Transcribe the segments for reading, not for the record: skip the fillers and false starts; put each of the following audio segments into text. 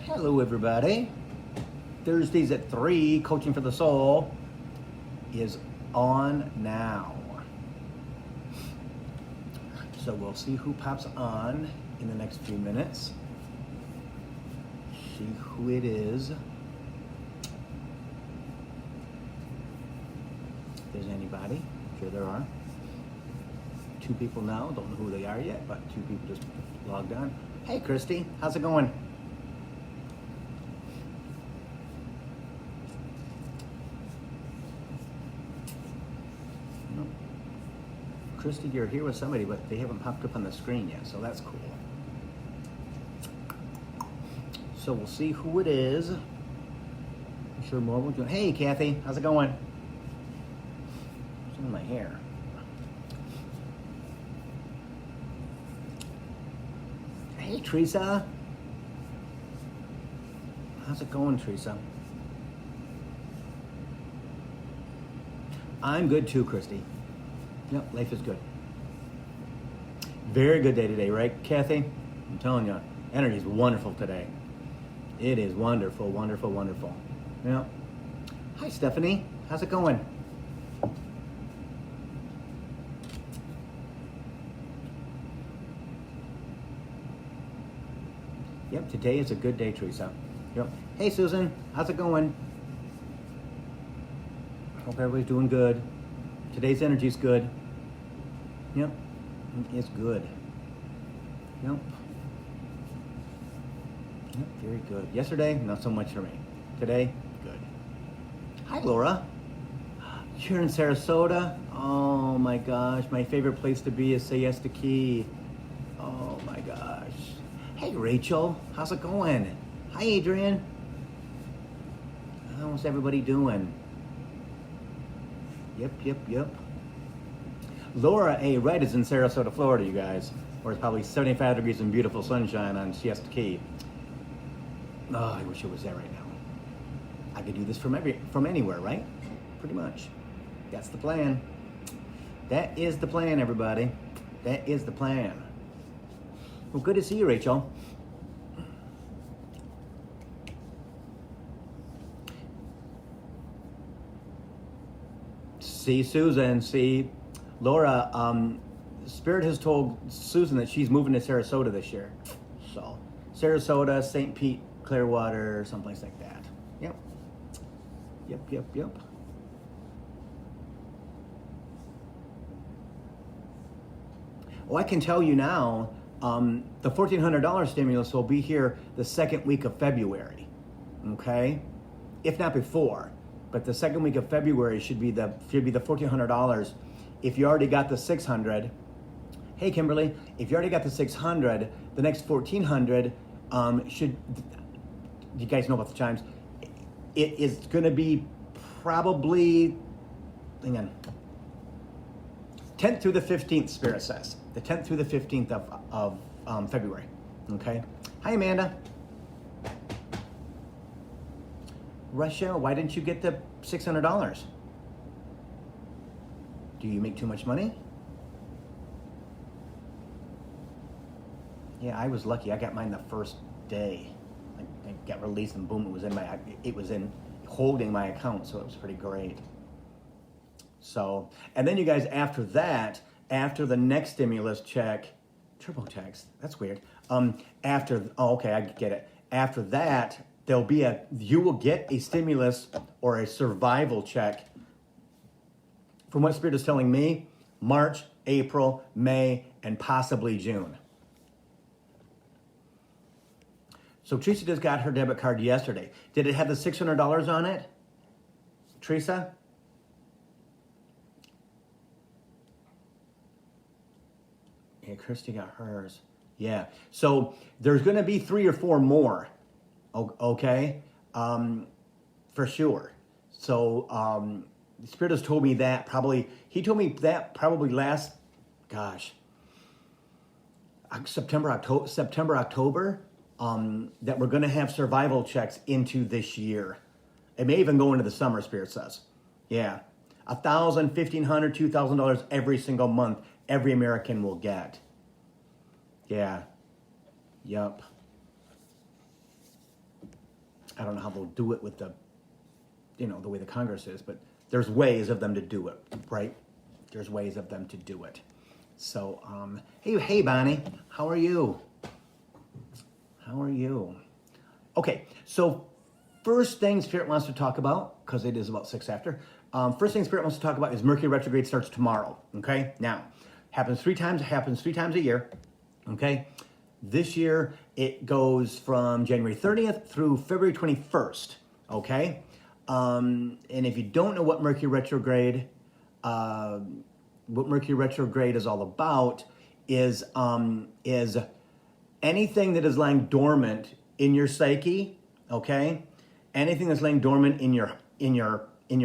Hello, everybody. Thursdays at 3, Coaching for the Soul is on now. So we'll see who pops on in the next few minutes. See who it is. If there's anybody, I'm sure there are. 2 people now, don't know who they are yet, but 2 people just logged on. Hey, Christy, how's it going? Christy, you're here with somebody, but they haven't popped up on the screen yet, so that's cool. So we'll see who it is. I'm sure more will join. Hey, Kathy, how's it going? What's in my hair? Hey, Teresa. How's it going, Teresa? I'm good too, Christy. Yep, life is good. Very good day today, right, Kathy? I'm telling you, energy is wonderful today. It is wonderful, wonderful, wonderful. Yeah. Hi, Stephanie. How's it going? Yep, today is a good day, Teresa. Yep. Hey, Susan. How's it going? Hope everybody's doing good. Today's energy is good. Yep, it's good. Yep. Yep, very good. Yesterday, not so much for me. Today, good. Hi, Laura. You're in Sarasota? Oh my gosh, my favorite place to be is Siesta Key. Oh my gosh. Hey, Rachel, how's it going? Hi, Adrian. How's everybody doing? Yep. Laura A. Red is in Sarasota, Florida, you guys. Where it's probably 75 degrees and beautiful sunshine on Siesta Key. Oh, I wish it was there right now. I could do this from anywhere, right? Pretty much. That's the plan. That is the plan, everybody. That is the plan. Well, good to see you, Rachel. See, Susan, see, Laura, Spirit has told Susan that she's moving to Sarasota this year. So, Sarasota, St. Pete, Clearwater, someplace like that. Yep. Oh, I can tell you now, the $1,400 stimulus will be here the second week of February, okay? If not before. But the second week of February should be the $1,400. If you already got the $600, hey Kimberly, if you already got the $600, the next $1,400 should. You guys know about the chimes. It is going to be probably, hang on, 10th through the 15th. Spirit says the 10th through the 15th of February. Okay. Hi Amanda. Russia, why didn't you get the $600? Do you make too much money? Yeah, I was lucky. I got mine the first day. I got released and boom, it was in holding my account, so it was pretty great. So, and then you guys, after that, after the next stimulus check, TurboTax, that's weird. Okay, I get it. After that, you will get a stimulus or a survival check. From what Spirit is telling me, March, April, May, and possibly June. So Teresa just got her debit card yesterday. Did it have the $600 on it? Teresa? Yeah, Christy got hers. Yeah. So there's going to be 3 or 4 more. Okay, for sure. So Spirit has told me that he told me that probably last, September, October, that we're going to have survival checks into this year. It may even go into the summer, Spirit says. Yeah, $1,000, $1,500, $2,000 every single month, every American will get. Yeah, Yep. I don't know how they'll do it with the way the Congress is, but there's ways of them to do it, right? There's ways of them to do it. So, hey, Bonnie, how are you? How are you? Okay, so first thing Spirit wants to talk about, because it is about 6 after, first thing Spirit wants to talk about is Mercury retrograde starts tomorrow, okay? Now, happens three times a year, okay? This year, it goes from January 30th through February 21st, okay? And if you don't know what Mercury retrograde is all about is anything that is lying dormant in your psyche, okay? Anything that's laying dormant in your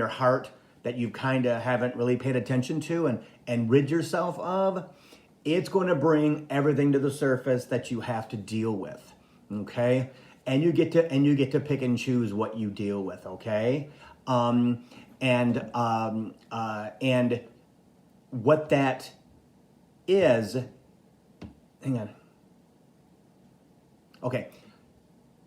heart that you kind of haven't really paid attention to and rid yourself of, it's going to bring everything to the surface that you have to deal with, okay? And you get to pick and choose what you deal with, okay? And what that is, hang on. Okay,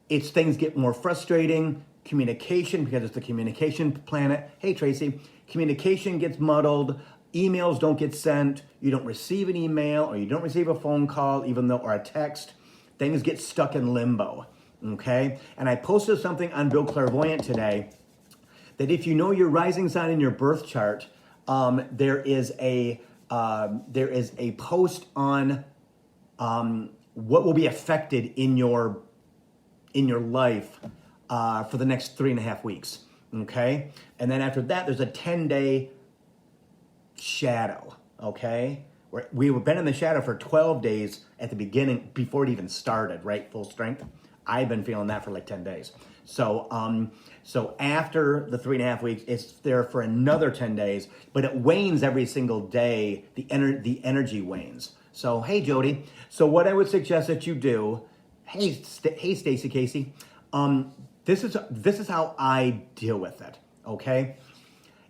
it's things get more frustrating, communication, because it's the communication planet. Hey, Tracy, communication gets muddled, emails don't get sent, you don't receive an email, or you don't receive a phone call, or a text. Things get stuck in limbo, okay? And I posted something on Bill Clairvoyant today that if you know your rising sign in your birth chart, there is a post on what will be affected in your life for the next 3.5 weeks, okay? And then after that, there's a 10-day shadow, okay? We've been in the shadow for 12 days at the beginning before it even started, right? Full strength. I've been feeling that for like 10 days. So after the 3.5 weeks, it's there for another 10 days, but it wanes every single day. The energy wanes. So, hey, Jody. So what I would suggest that you do, hey, Stacy Casey, this is how I deal with it, okay?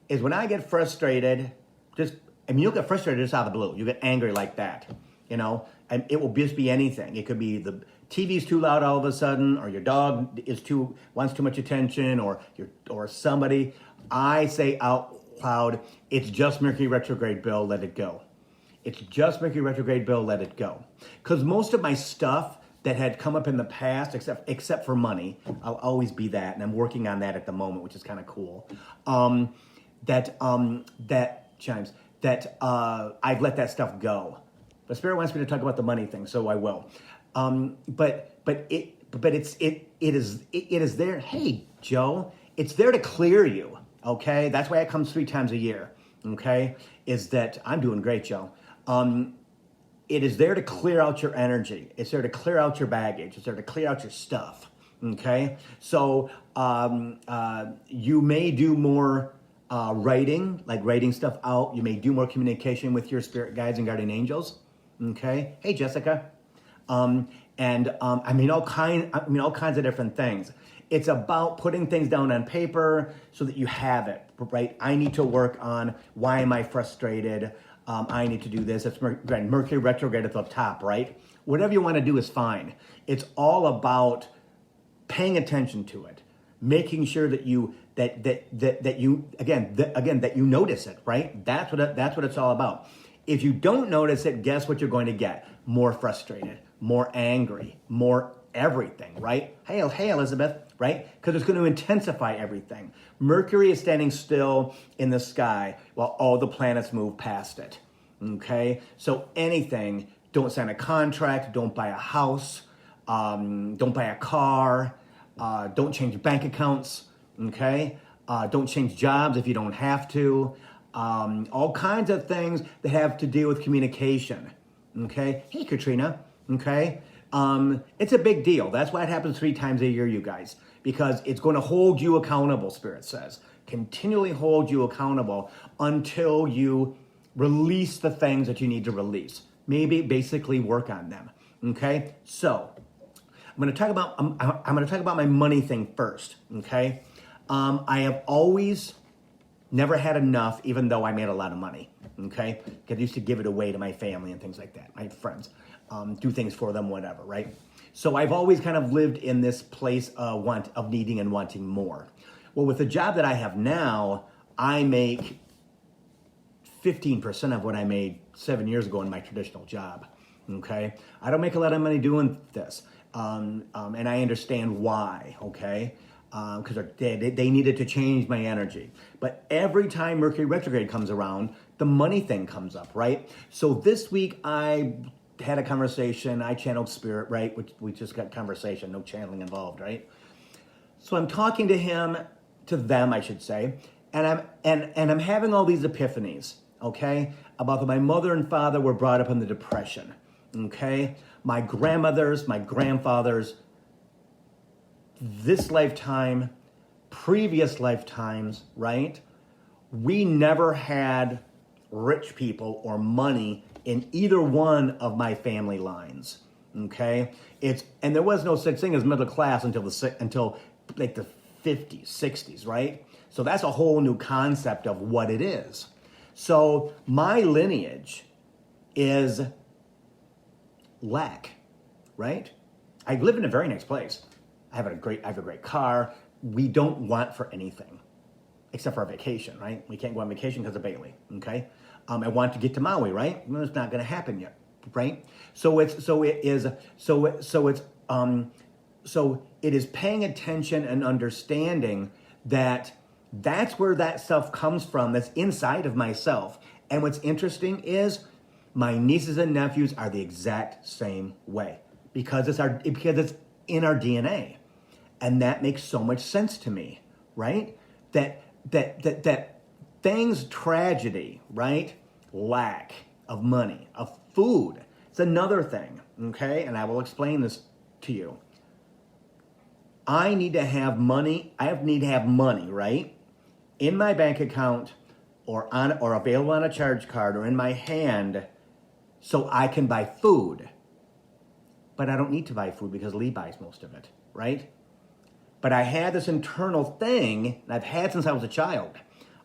Is when I get frustrated, you'll get frustrated just out of the blue. You get angry like that, and it will just be anything. It could be the TV's too loud all of a sudden, or your dog wants too much attention, or somebody. I say out loud, it's just Mercury retrograde, Bill, let it go. It's just Mercury retrograde, Bill, let it go. Because most of my stuff that had come up in the past, except for money, I'll always be that, and I'm working on that at the moment, which is kind of cool. That I've let that stuff go. But Spirit wants me to talk about the money thing, so I will. But it is there. Hey, Joe, it's there to clear you. Okay, that's why it comes 3 times a year. Okay, is that I'm doing great, Joe. It is there to clear out your energy. It's there to clear out your baggage. It's there to clear out your stuff. Okay, so you may do more writing, like writing stuff out. You may do more communication with your spirit guides and guardian angels. Okay, hey Jessica, all kinds of different things. It's about putting things down on paper so that you have it, right? I need to work on why am I frustrated? I need to do this. It's Mercury retrograde at the top, right? Whatever you want to do is fine. It's all about paying attention to it, making sure that you notice it, right? That's what it's all about. If you don't notice it, guess what you're going to get? More frustrated, more angry, more everything, right? Hey, Elizabeth, right? Because it's going to intensify everything. Mercury is standing still in the sky while all the planets move past it, okay? So anything, don't sign a contract, don't buy a house, don't buy a car, don't change bank accounts, okay? Don't change jobs if you don't have to. All kinds of things that have to do with communication, okay? Hey, Katrina, okay? It's a big deal. That's why it happens 3 times a year, you guys, because it's going to hold you accountable, Spirit says. Continually hold you accountable until you release the things that you need to release. Maybe basically work on them, okay? So I'm going to talk about my money thing first, okay? I have always never had enough, even though I made a lot of money, okay? Because I used to give it away to my family and things like that, my friends. do things for them, whatever, right? So I've always kind of lived in this place of needing and wanting more. Well, with the job that I have now, I make 15% of what I made 7 years ago in my traditional job. Okay, I don't make a lot of money doing this, and I understand why. Okay, because they needed to change my energy. But every time Mercury retrograde comes around, the money thing comes up, right? So this week I had a conversation. I channeled spirit, right? We just got conversation, no channeling involved, right? So I'm talking to them, I should say, and I'm having all these epiphanies, okay, about that my mother and father were brought up in the Depression, okay? My grandmothers, my grandfathers, this lifetime, previous lifetimes, right? We never had rich people or money in either one of my family lines, okay? And there was no such thing as middle class until like the 50s, 60s, right? So that's a whole new concept of what it is. So my lineage is lack, right? I live in a very nice place. I have a great car. We don't want for anything except for a vacation, right? We can't go on vacation because of Bailey, okay? I want to get to Maui, right? Well, it's not going to happen yet, right? So it is paying attention and understanding that that's where that stuff comes from, that's inside of myself. And what's interesting is my nieces and nephews are the exact same way because it's in our DNA. And that makes so much sense to me, right? That things, tragedy, right? Lack of money, of food. It's another thing, okay? And I will explain this to you. I need to have money. I need to have money, right? In my bank account or available on a charge card or in my hand so I can buy food. But I don't need to buy food because Lee buys most of it, right? But I had this internal thing that I've had since I was a child.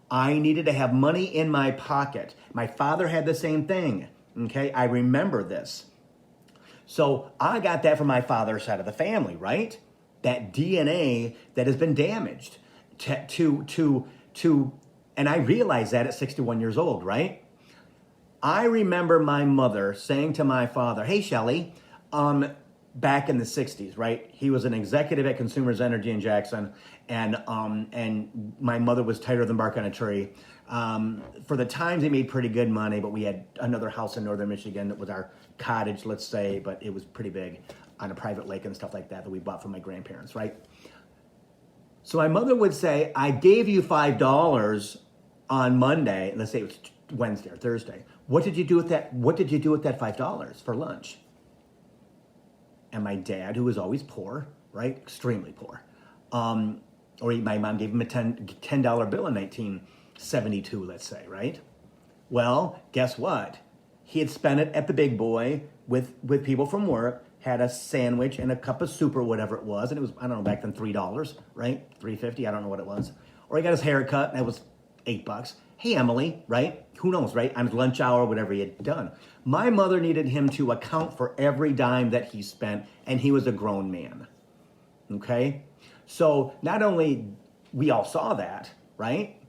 I needed to have money in my pocket. My father had the same thing, okay? I remember this. So I got that from my father's side of the family, right? That DNA that has been damaged and I realized that at 61 years old, right? I remember my mother saying to my father, hey, Shelly, back in the 60s, right? He was an executive at Consumers Energy in Jackson, and my mother was tighter than bark on a tree. For the times, he made pretty good money, but we had another house in northern Michigan that was our cottage, let's say, but it was pretty big on a private lake and stuff like that we bought from my grandparents, right? So my mother would say, I gave you $5 on Monday, let's say it was Wednesday or Thursday. What did you do with that? What did you do with that $5 for lunch? And my dad, who was always poor, right? Extremely poor. My mom gave him a $10 bill in 1972, let's say, right? Well, guess what? He had spent it at the Big Boy with people from work, had a sandwich and a cup of soup or whatever it was. And it was, I don't know, back then $3, right? $3.50, I don't know what it was. Or he got his hair cut and it was $8. Hey, Emily, right? Who knows, right? On his lunch hour, whatever he had done. My mother needed him to account for every dime that he spent, and he was a grown man, okay? So not only we all saw that, right?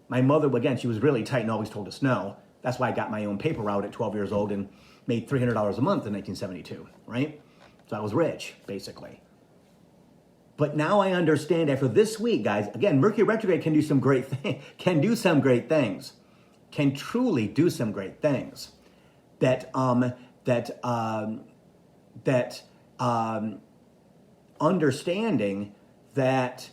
My mother, again, she was really tight and always told us no. That's why I got my own paper route at 12 years old and made $300 a month in 1972, right? So I was rich, basically. But now I understand after this week, guys, again, Mercury retrograde can do some great things, can truly do some great things. Understanding that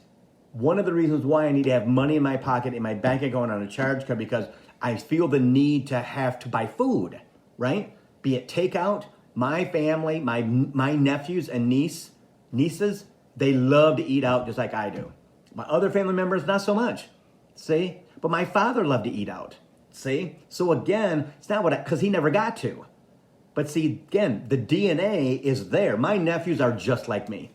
one of the reasons why I need to have money in my pocket, in my bank account, on a charge card, because I feel the need to have to buy food, right? Be it takeout. My family, my nephews and nieces, they love to eat out just like I do. My other family members, not so much. See? But my father loved to eat out. See? So again, it's not because he never got to. But see, again, the DNA is there. My nephews are just like me,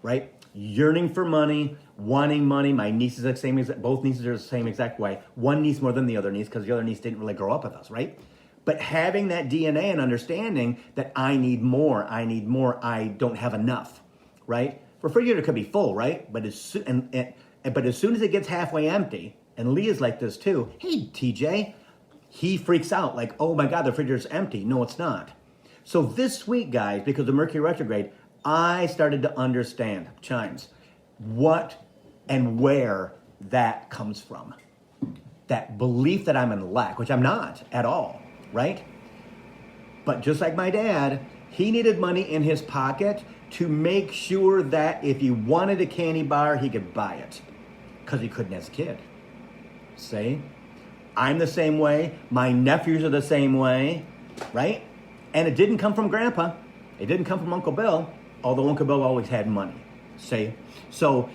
right? Yearning for money, wanting money. My nieces are the same exact, both nieces are the same exact way. One niece more than the other niece because the other niece didn't really grow up with us, right? But having that DNA and understanding that I need more, I don't have enough, right? Refrigerator could be full, right? But but as soon as it gets halfway empty, and Lee is like this too. Hey, TJ, he freaks out like, oh my God, the refrigerator's empty. No, it's not. So this week, guys, because of Mercury retrograde, I started to understand, chimes, what and where that comes from. That belief that I'm in lack, which I'm not at all, right? But just like my dad, he needed money in his pocket to make sure that if he wanted a candy bar, he could buy it, because he couldn't as a kid. See? I'm the same way. My nephews are the same way, right? And it didn't come from Grandpa. It didn't come from Uncle Bill, although Uncle Bill always had money. See? So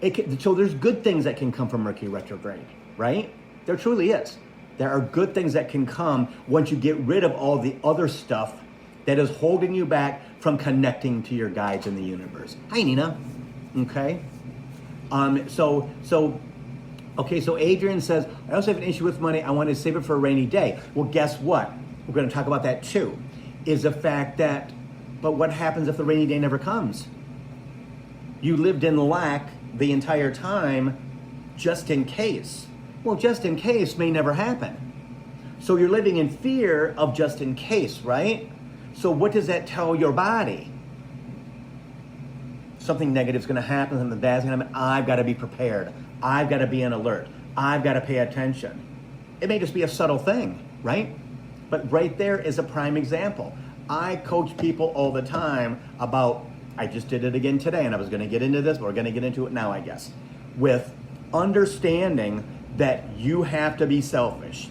there's good things that can come from Mercury retrograde, right? There truly is. There are good things that can come once you get rid of all the other stuff that is holding you back from connecting to your guides in the universe. Hi, Nina. Okay. So Adrian says, I also have an issue with money. I want to save it for a rainy day. Well, guess what? We're going to talk about that too. Is the fact that, but what happens if the rainy day never comes? You lived in lack the entire time just in case. Well, just in case may never happen. So you're living in fear of just in case, right? So what does that tell your body? Something negative is going to happen, something bad's going to happen. I've got to be prepared. I've got to be on alert. I've got to pay attention. It may just be a subtle thing, right? But right there is a prime example. I coach people all the time about, I just did it again today, and I was going to get into this, but we're going to get into it now, I guess, with understanding that you have to be selfish,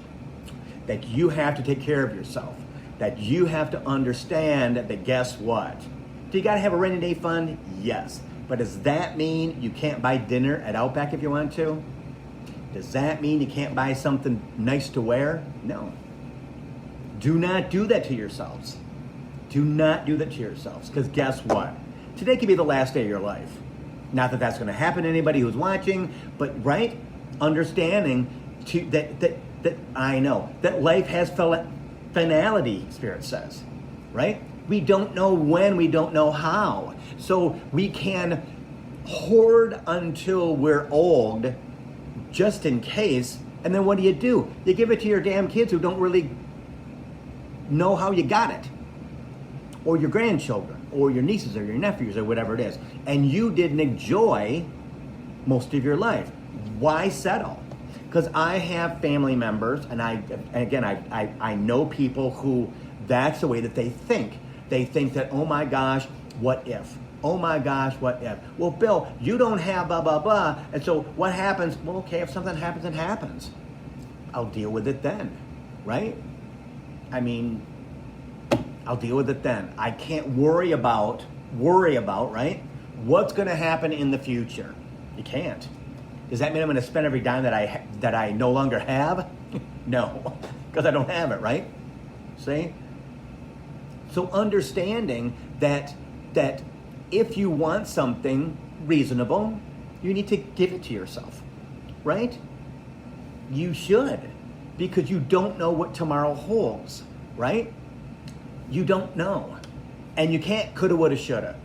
that you have to take care of yourself, that you have to understand that guess what? Do you got to have a rainy day fund? Yes. But does that mean you can't buy dinner at Outback if you want to? Does that mean you can't buy something nice to wear? No. Do not do that to yourselves. Do not do that to yourselves, because guess what? Today could be the last day of your life. Not that that's going to happen to anybody who's watching, but right? Understanding that I know that life has finality, Spirit says, right? We don't know when, we don't know how. So we can hoard until we're old, just in case, and then what do? You give it to your damn kids who don't really know how you got it, or your grandchildren, or your nieces, or your nephews, or whatever it is, and you didn't enjoy most of your life. Why settle? Because I have family members, and I know people who that's the way that they think. They think that, oh my gosh, what if? Oh my gosh, what if? Well, Bill, you don't have blah, blah, blah. And so what happens? Well, okay, if something happens, it happens. I'll deal with it then, right? I mean, I'll deal with it then. I can't worry about, right? What's going to happen in the future? You can't. Does that mean I'm going to spend every dime that I no longer have? No, because I don't have it, right? See? So understanding that if you want something reasonable, you need to give it to yourself, right? You should, because you don't know what tomorrow holds, right? You don't know. And you can't coulda, woulda, shoulda,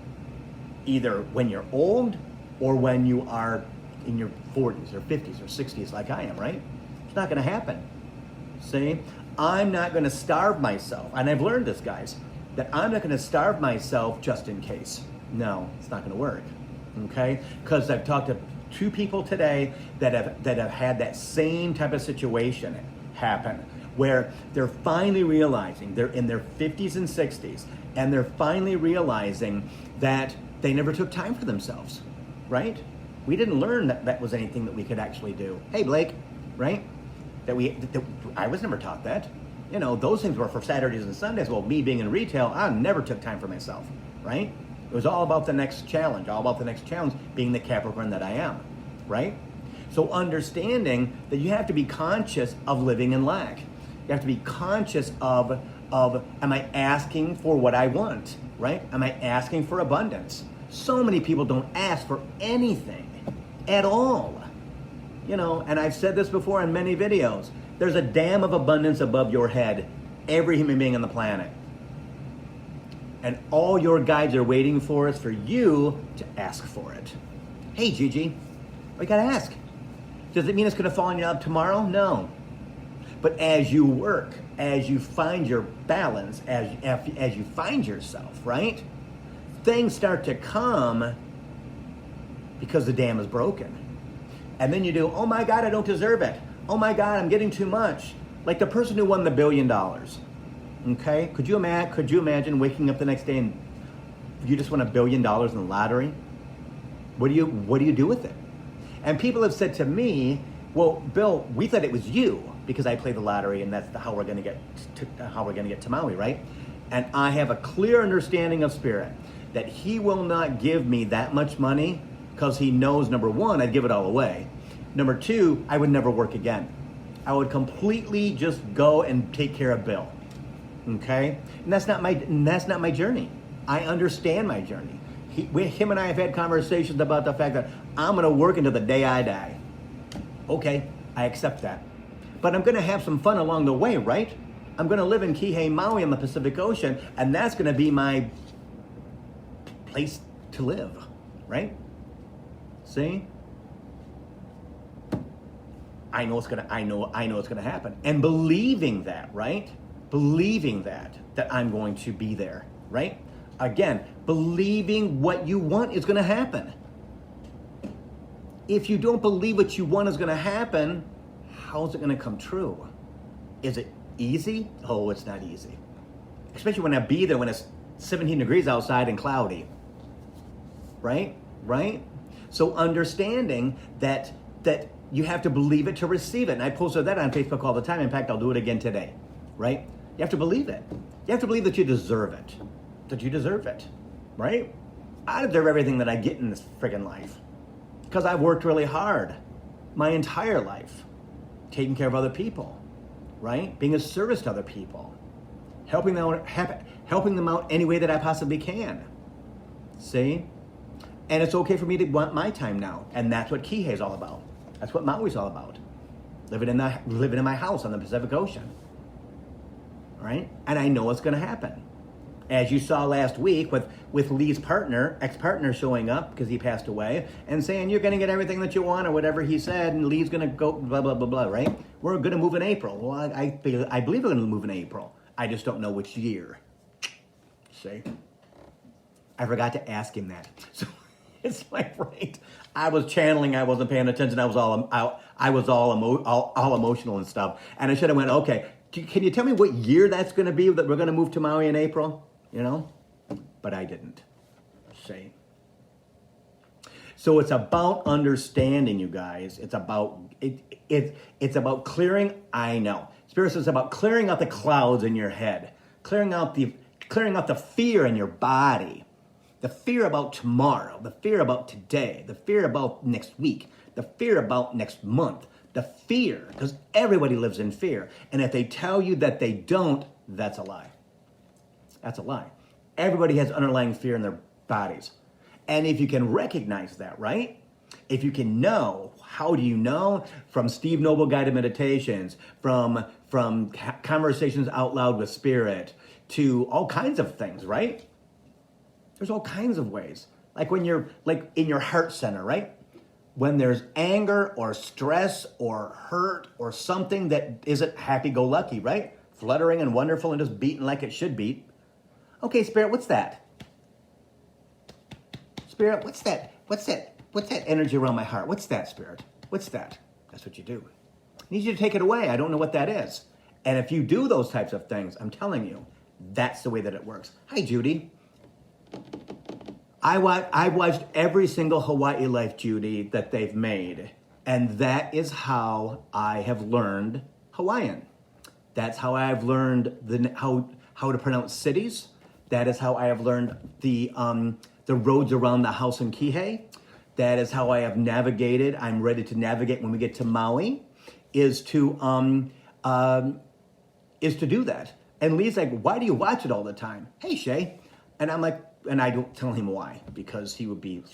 either when you're old or when you are in your 40s or 50s or 60s like I am, right? It's not going to happen. See? I'm not going to starve myself. And I've learned this, guys, that I'm not going to starve myself just in case. No, it's not going to work. Okay? Because I've talked to 2 people today that have had that same type of situation happen, where they're finally realizing, they're in their 50s and 60s, and they're finally realizing that they never took time for themselves, right? We didn't learn that was anything that we could actually do. Hey, Blake, right? I was never taught that. You know, those things were for Saturdays and Sundays. Well, me being in retail, I never took time for myself, right? It was all about the next challenge, being the Capricorn that I am, right? So understanding that you have to be conscious of living in lack. You have to be conscious of am I asking for what I want, right? Am I asking for abundance? So many people don't ask for anything at all. You know, and I've said this before in many videos. There's a dam of abundance above your head. Every human being on the planet. And all your guides are waiting for is for you to ask for it. Hey, Gigi, we gotta ask. Does it mean it's gonna fall in your lap tomorrow? No. But as you work, as you find your balance, as you find yourself, right? Things start to come because the dam is broken. And then you do, oh my God, I don't deserve it. Oh my God, I'm getting too much. Like the person who won the $1 billion. Okay? Could you imagine waking up the next day and you just won $1 billion in the lottery? What do you do with it? And people have said to me, well, Bill, we thought it was you because I played the lottery and that's how we're going to get to Maui, right? And I have a clear understanding of Spirit that he will not give me that much money because he knows, number one, I'd give it all away. Number two, I would never work again. I would completely just go and take care of Bill. Okay? And that's not my journey. I understand my journey. Him and I have had conversations about the fact that I'm going to work until the day I die. Okay, I accept that. But I'm going to have some fun along the way, right? I'm going to live in Kihei, Maui on the Pacific Ocean, and that's going to be my place to live, right? See? I know it's gonna happen. And believing that, right? Believing that I'm going to be there, right? Again, believing what you want is gonna happen. If you don't believe what you want is gonna happen, how is it gonna come true? Is it easy? Oh, it's not easy. Especially when I be there when it's 17 degrees outside and cloudy. Right? Right? So understanding that you have to believe it to receive it. And I posted that on Facebook all the time. In fact, I'll do it again today. Right? You have to believe it. You have to believe that you deserve it. That you deserve it. Right? I deserve everything that I get in this friggin' life. Because I've worked really hard my entire life. Taking care of other people. Right? Being of service to other people. Helping them out any way that I possibly can. See? And it's okay for me to want my time now. And that's what Kihei is all about. That's what Maui's all about. Living in my house on the Pacific Ocean. Right? And I know it's going to happen. As you saw last week with Lee's ex-partner showing up because he passed away and saying you're going to get everything that you want or whatever he said, and Lee's going to go blah, blah, blah, blah, right? We're going to move in April. Well, I believe we're going to move in April. I just don't know which year. See? I forgot to ask him that. So it's like, right, I was channeling, I wasn't paying attention, I was all emotional and stuff. And I should have went, okay, can you tell me what year that's going to be that we're going to move to Maui in April? You know? But I didn't. See? So it's about understanding, you guys. It's about clearing, I know. Spirit says it's about clearing out the clouds in your head, clearing out the fear in your body. The fear about tomorrow, the fear about today, the fear about next week, the fear about next month, the fear, because everybody lives in fear. And if they tell you that they don't, that's a lie. That's a lie. Everybody has underlying fear in their bodies. And if you can recognize that, right? If you can know, how do you know? From Steve Noble Guided Meditations, from Conversations Out Loud with Spirit, to all kinds of things, right? There's all kinds of ways. Like when you're like in your heart center, right? When there's anger or stress or hurt or something that isn't happy-go-lucky, right? Fluttering and wonderful and just beating like it should beat. Okay, Spirit, what's that? Spirit, what's that? What's that energy around my heart? What's that, Spirit? What's that? That's what you do. I need you to take it away. I don't know what that is. And if you do those types of things, I'm telling you, that's the way that it works. Hi, Judy. I watched every single Hawaii Life, Judy, that they've made. And that is how I have learned Hawaiian. That's how I've learned how to pronounce cities. That is how I have learned the roads around the house in Kihei. That is how I have navigated. I'm ready to navigate when we get to Maui. Is to do that. And Lee's like, why do you watch it all the time? Hey, Shay. And I'm like, and I don't tell him why, because he would be,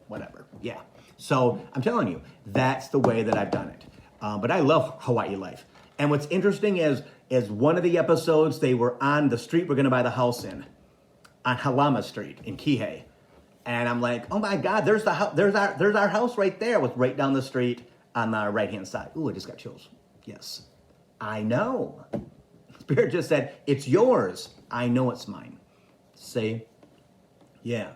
whatever. Yeah. So I'm telling you, that's the way that I've done it. But I love Hawaii Life. And what's interesting is is one of the episodes they were on the street we're going to buy the house in, on Halama Street in Kihei. And I'm like, oh my God, there's our house right there. It was right down the street on the right-hand side. Ooh, I just got chills. Yes, I know. Spirit just said, it's yours. I know it's mine. See? Yeah,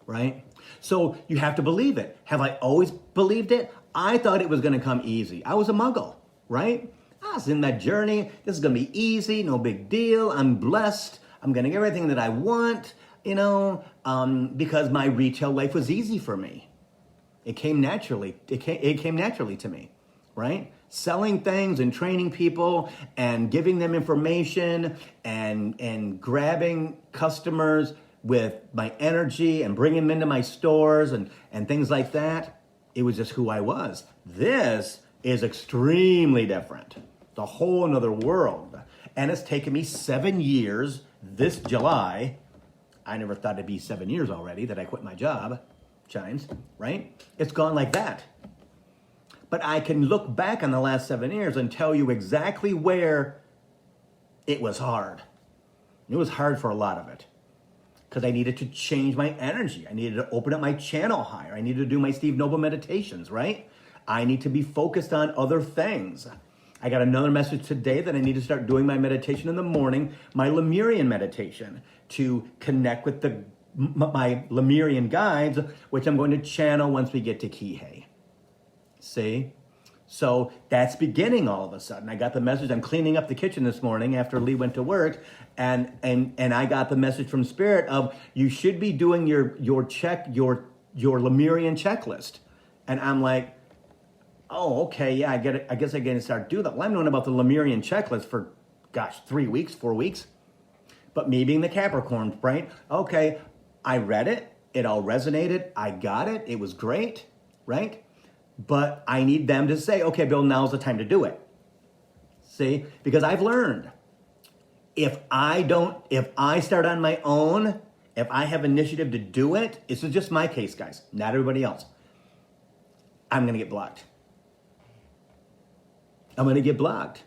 right? So you have to believe it. Have I always believed it? I thought it was going to come easy. I was a muggle, right? I was in that journey. This is going to be easy, no big deal. I'm blessed. I'm going to get everything that I want, because my retail life was easy for me. It came naturally. It came naturally to me, right? Selling things and training people and giving them information and grabbing customers with my energy and bringing them into my stores and things like that. It was just who I was. This is extremely different. It's a whole another world. And it's taken me 7 years this July. I never thought it'd be 7 years already that I quit my job. Chimes, right? It's gone like that. But I can look back on the last 7 years and tell you exactly where it was hard. It was hard for a lot of it because I needed to change my energy. I needed to open up my channel higher. I needed to do my Steve Noble meditations, right? I need to be focused on other things. I got another message today that I need to start doing my meditation in the morning, my Lemurian meditation, to connect with my Lemurian guides, which I'm going to channel once we get to Kihei. See? So that's beginning all of a sudden. I got the message. I'm cleaning up the kitchen this morning after Lee went to work, and I got the message from Spirit of you should be doing your Lemurian checklist. And I'm like, oh, okay, yeah, I get it. I guess I got to start doing that. Well, I've known about the Lemurian checklist for 3 weeks, 4 weeks. But me being the Capricorn, right? Okay, I read it. It all resonated. I got it. It was great, right? But I need them to say, okay, Bill, now's the time to do it. See? Because I've learned if I start on my own, if I have initiative to do it, this is just my case, guys, not everybody else, I'm going to get blocked. I'm going to get blocked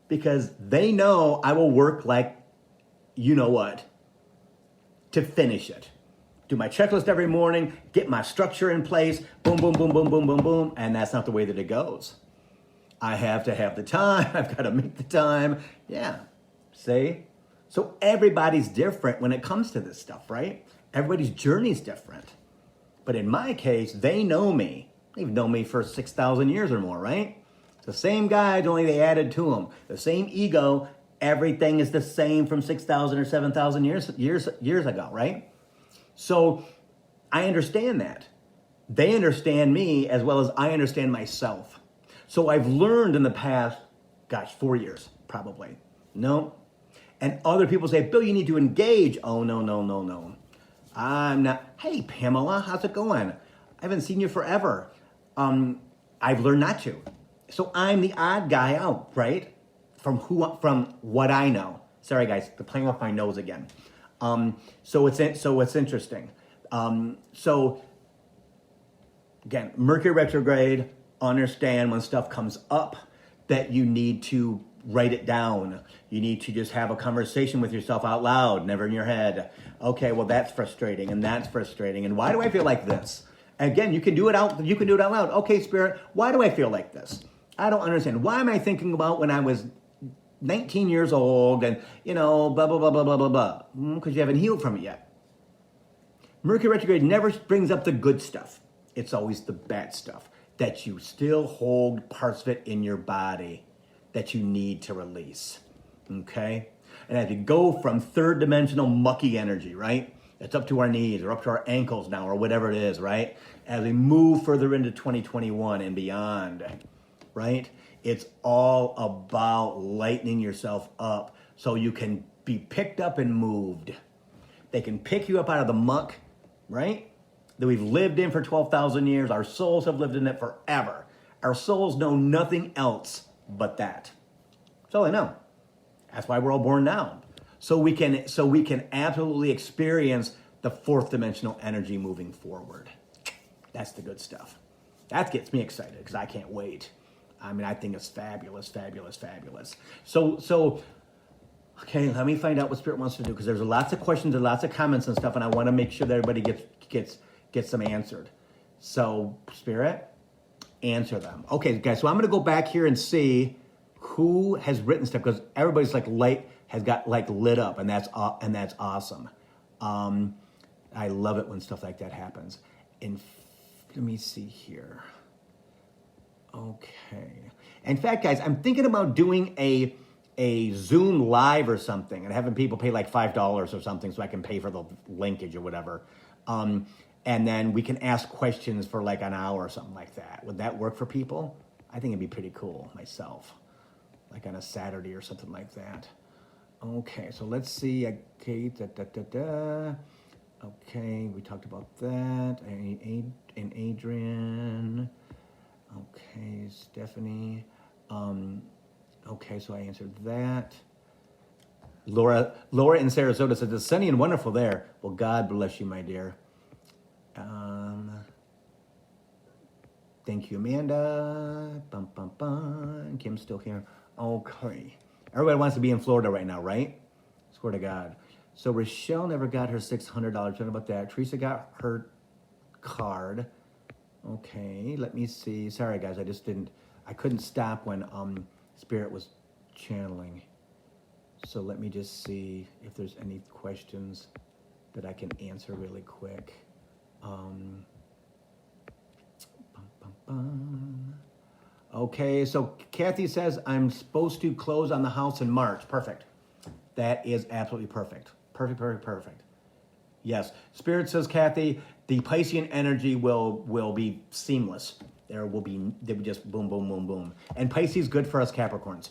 because they know I will work like you know what to finish it. Do my checklist every morning, get my structure in place, boom, boom, boom, boom, boom, boom, boom, and that's not the way that it goes. I have to have the time. I've got to make the time. Yeah, see? So everybody's different when it comes to this stuff, right? Everybody's journey's different. But in my case, they know me. They've known me for 6,000 years or more, right? It's the same guys, only they added to them. The same ego. Everything is the same from 6,000 or 7,000 years ago, right? So I understand that. They understand me as well as I understand myself. So I've learned in the past, 4 years, probably. No. And other people say, Bill, you need to engage. Oh, no. I'm not. Hey, Pamela, how's it going? I haven't seen you forever. I've learned not to. So I'm the odd guy out, right? From what I know. Sorry, guys, they're playing off my nose again. So it's interesting. So again, Mercury retrograde, understand when stuff comes up that you need to write it down. You need to just have a conversation with yourself out loud, never in your head. Okay, well that's frustrating and that's frustrating. And why do I feel like this? Again, you can do it out loud. Okay, Spirit, why do I feel like this? I don't understand. Why am I thinking about when I was 19 years old and, blah, blah, blah, blah, blah, blah, blah. Because you haven't healed from it yet. Mercury retrograde never brings up the good stuff. It's always the bad stuff that you still hold parts of it in your body that you need to release. Okay? And as you go from third dimensional mucky energy, right? It's up to our knees or up to our ankles now or whatever it is, right? As we move further into 2021 and beyond, right? It's all about lightening yourself up so you can be picked up and moved. They can pick you up out of the muck, right? That we've lived in for 12,000 years. Our souls have lived in it forever. Our souls know nothing else but that. That's all they know. That's why we're all born now. So we can absolutely experience the fourth dimensional energy moving forward. That's the good stuff. That gets me excited because I can't wait. I mean, I think it's fabulous, fabulous, fabulous. So, okay, let me find out what Spirit wants to do, because there's lots of questions and lots of comments and stuff, and I want to make sure that everybody gets them answered. So, Spirit, answer them. Okay, guys. So I'm gonna go back here and see who has written stuff, because everybody's like light has got like lit up, and that's awesome. I love it when stuff like that happens. And let me see here. Okay. In fact, guys, I'm thinking about doing a Zoom live or something and having people pay like $5 or something so I can pay for the linkage or whatever. And then we can ask questions for like an hour or something like that. Would that work for people? I think it'd be pretty cool myself, like on a Saturday or something like that. Okay, so let's see. Okay, okay, we talked about that. And Adrian. Okay, Stephanie. Okay, so I answered that. Laura in Sarasota said, it's sunny and wonderful there. Well, God bless you, my dear. Thank you, Amanda. Bum, bum, bum. Kim's still here. Okay. Everybody wants to be in Florida right now, right? Swear to God. So Rochelle never got her $600. What about that? Teresa got her card. Okay, let me see. Sorry, guys, I couldn't stop when Spirit was channeling. So let me just see if there's any questions that I can answer really quick. Okay, so Kathy says I'm supposed to close on the house in March. Perfect. That is absolutely perfect. Perfect. Yes. Spirit says, Kathy, the Piscean energy will be seamless. They'll be just boom, boom, boom, boom. And Pisces good for us Capricorns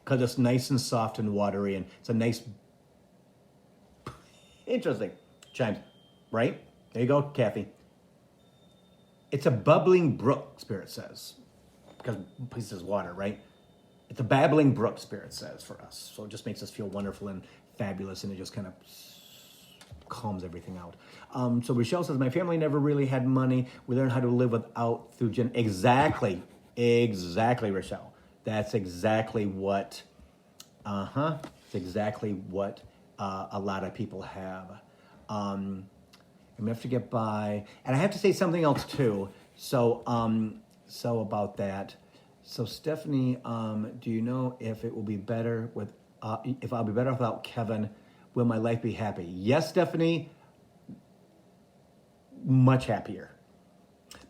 because it's nice and soft and watery, and it's a nice, interesting chimes, right? There you go, Kathy. It's a bubbling brook, Spirit says, because Pisces is water, right? It's a babbling brook, Spirit says, for us. So it just makes us feel wonderful and fabulous, and it just kind of calms everything out. So Rochelle says, my family never really had money. We learned how to live without through Exactly, Rochelle. That's exactly what, it's exactly what a lot of people have. I'm gonna have to get by. And I have to say something else too. So about that. So Stephanie, do you know if it will be better with, if I'll be better without Kevin? Will my life be happy? Yes, Stephanie, much happier.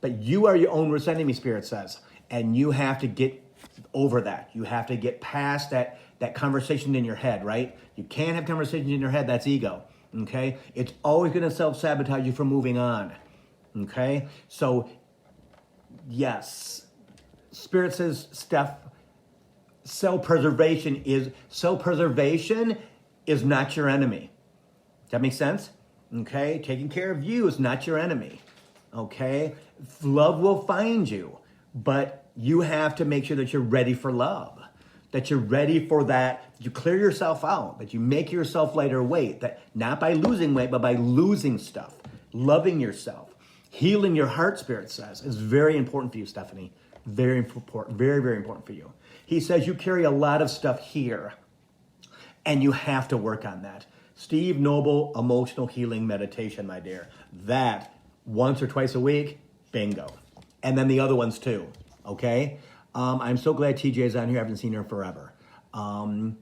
But you are your own worst enemy, Spirit says, and you have to get over that. You have to get past that conversation in your head, right? You can't have conversations in your head. That's ego, okay? It's always going to self-sabotage you from moving on, okay? So, yes, Spirit says, Steph, self-preservation is not your enemy. Does that make sense? Okay? Taking care of you is not your enemy. Okay? Love will find you, but you have to make sure that you're ready for love, that you're ready for that you clear yourself out, that you make yourself lighter weight, that not by losing weight, but by losing stuff, loving yourself, healing your heart, Spirit says, is very important for you, Stephanie. Very important, very, very important for you. He says you carry a lot of stuff here, and you have to work on that. Steve Noble, emotional healing meditation, my dear. That once or twice a week, bingo. And then the other ones too, okay? I'm so glad TJ's on here. I haven't seen her forever. And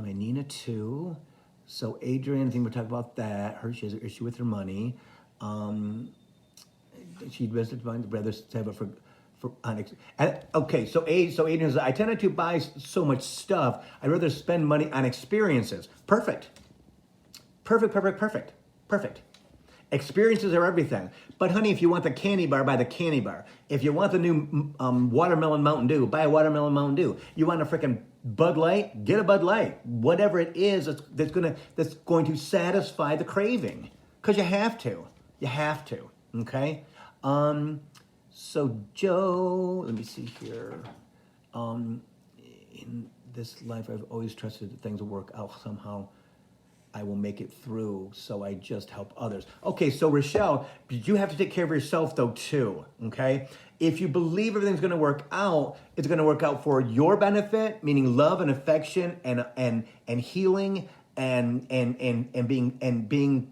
Nina too. So Adrian, I think we're talking about that. She has an issue with her money. She visited my brother's table for okay, so Adrian says, I tend to buy so much stuff, I'd rather spend money on experiences. Perfect. Experiences are everything. But honey, if you want the candy bar, buy the candy bar. If you want the new watermelon Mountain Dew, buy a watermelon Mountain Dew. You want a freaking Bud Light? Get a Bud Light. Whatever it is that's going to satisfy the craving. Because you have to. Okay? So Joe, let me see here. In this life, I've always trusted that things will work out somehow. I will make it through, so I just help others. Okay, so Rochelle, you have to take care of yourself though too, okay? If you believe everything's gonna work out, it's gonna work out for your benefit, meaning love and affection and healing and being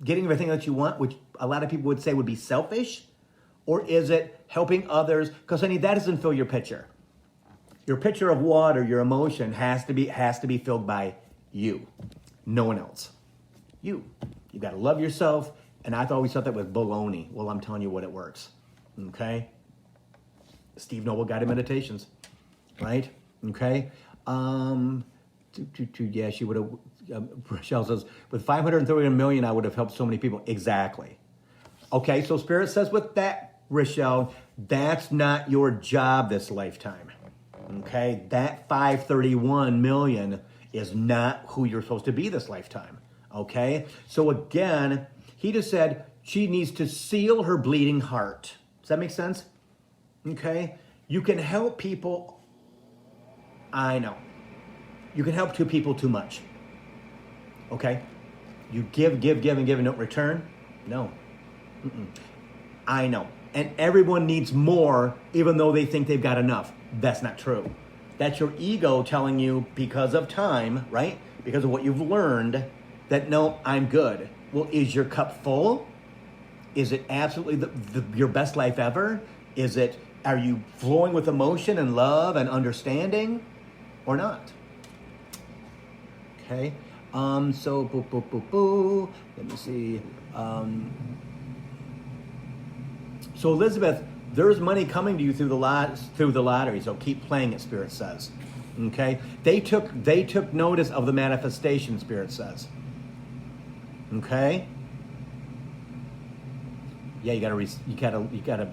getting everything that you want, which a lot of people would say would be selfish, or is it helping others? Because honey, that doesn't fill your pitcher. Your pitcher of water, your emotion has to be filled by you, no one else. You got to love yourself, and I always thought that was baloney. Well, I'm telling you what, it works. Okay. Steve Noble Guided Meditations, right? Okay. Yeah, she would have. Rochelle says, with 531 million, I would have helped so many people. Exactly. Okay, so Spirit says with that, Rochelle, that's not your job this lifetime. Okay, that 531 million is not who you're supposed to be this lifetime. Okay, so again, he just said she needs to seal her bleeding heart. Does that make sense? Okay, you can help people. I know. You can help two people too much. Okay, you give, and don't return. No. Mm-mm. I know. And everyone needs more, even though they think they've got enough. That's not true. That's your ego telling you, because of time, right? Because of what you've learned, that no, I'm good. Well, is your cup full? Is it absolutely your best life ever? Are you flowing with emotion and love and understanding, or not? Okay. So boo. Let me see. So Elizabeth, there's money coming to you through the lottery. So keep playing it, Spirit says. Okay. They took notice of the manifestation, Spirit says. Okay. Yeah, you gotta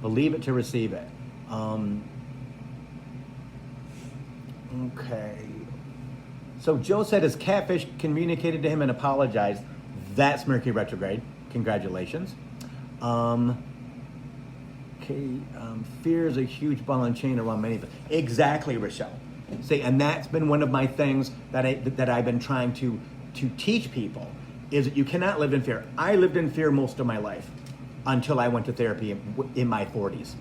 believe it to receive it. Okay. So Joe said his catfish communicated to him and apologized. That's Mercury retrograde. Congratulations. Fear is a huge ball and chain around many of them. Exactly, Rochelle. See, and that's been one of my things that I've been trying to teach people, is that you cannot live in fear. I lived in fear most of my life until I went to therapy in my 40s.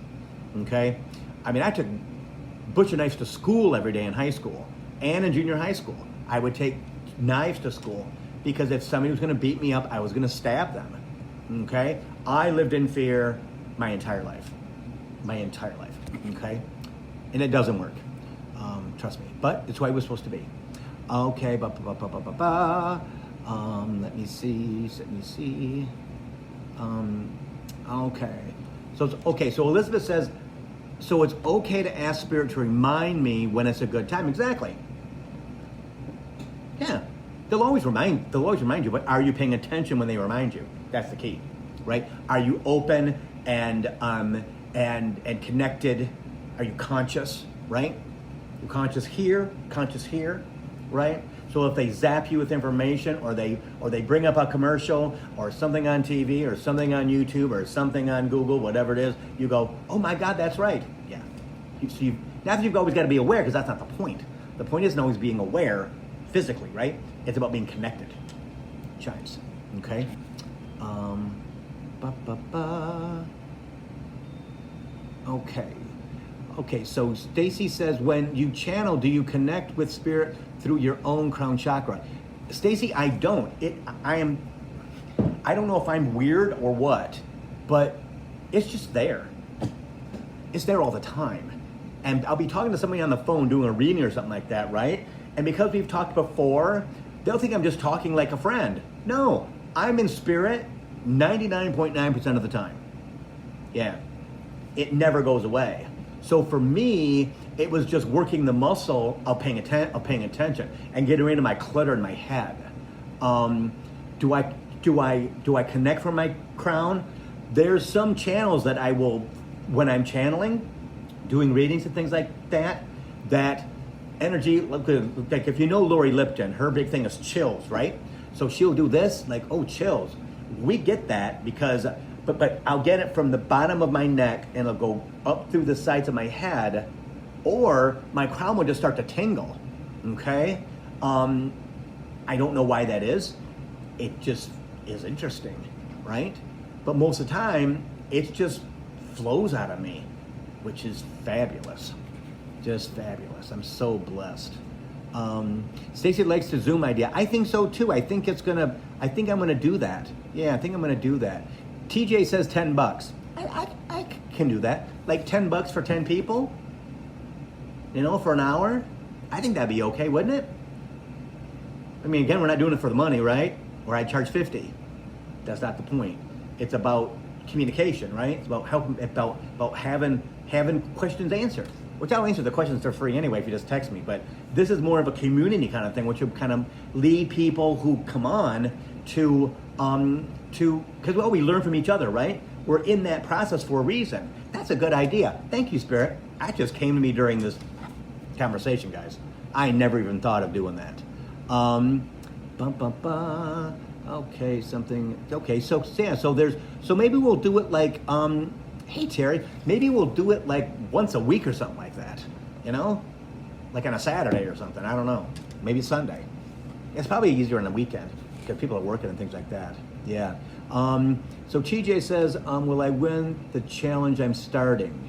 Okay? I mean, I took butcher knives to school every day in high school and in junior high school. I would take knives to school because if somebody was going to beat me up, I was going to stab them. Okay? I lived in fear my entire life. Okay? And it doesn't work. Trust me. But it's what it was supposed to be. Okay. Let me see. Okay. So Elizabeth says, so it's okay to ask Spirit to remind me when it's a good time. Exactly. Yeah. They'll always remind you, but are you paying attention when they remind you? That's the key, right? Are you open and connected? Are you conscious, right? You're conscious here, right? So if they zap you with information, or they bring up a commercial or something on TV or something on YouTube or something on Google, whatever it is, you go, oh my God, that's right. Yeah. Not that you've always got to be aware, because that's not the point. The point isn't always being aware physically, right? It's about being connected. Chimes. Okay. Okay, so Stacy says, when you channel, do you connect with Spirit through your own crown chakra? Stacy, I don't. I don't know if I'm weird or what, but it's just there. It's there all the time. And I'll be talking to somebody on the phone doing a reading or something like that, right? And because we've talked before, they'll think I'm just talking like a friend. No, I'm in Spirit 99.9% of the time. Yeah, it never goes away. So for me, it was just working the muscle of paying attention and getting rid of my clutter in my head. Do I connect from my crown? There's some channels that I will, when I'm channeling, doing readings and things like that, that energy, like if you know Lori Lipton, her big thing is chills, right? So she'll do this, like, oh, chills. We get that because, but I'll get it from the bottom of my neck and it'll go up through the sides of my head, or my crown will just start to tingle, okay? I I don't know why that is. It just is interesting, right? But most of the time, it just flows out of me, which is fabulous. Just fabulous. I'm so blessed. Stacy likes the Zoom idea. I think so too. I think I'm gonna do that. Yeah, I think I'm gonna do that. TJ says $10. I can do that. Like $10 for 10 people, for an hour. I think that'd be okay, wouldn't it? I mean, again, we're not doing it for the money, right? Or I charge 50. That's not the point. It's about communication, right? It's about helping, about having questions answered. Which I'll answer the questions for free anyway if you just text me. But this is more of a community kind of thing, which will kind of lead people who come on to because we learn from each other, right? We're in that process for a reason. That's a good idea. Thank you, Spirit. That just came to me during this conversation, guys. I never even thought of doing that. Okay, something. Okay, so yeah, so maybe we'll do it like hey Terry, maybe we'll do it like once a week or something like that. Like on a Saturday or something. I don't know. Maybe Sunday. It's probably easier on the weekend because people are working and things like that. Yeah. So TJ says, will I win the challenge I'm starting?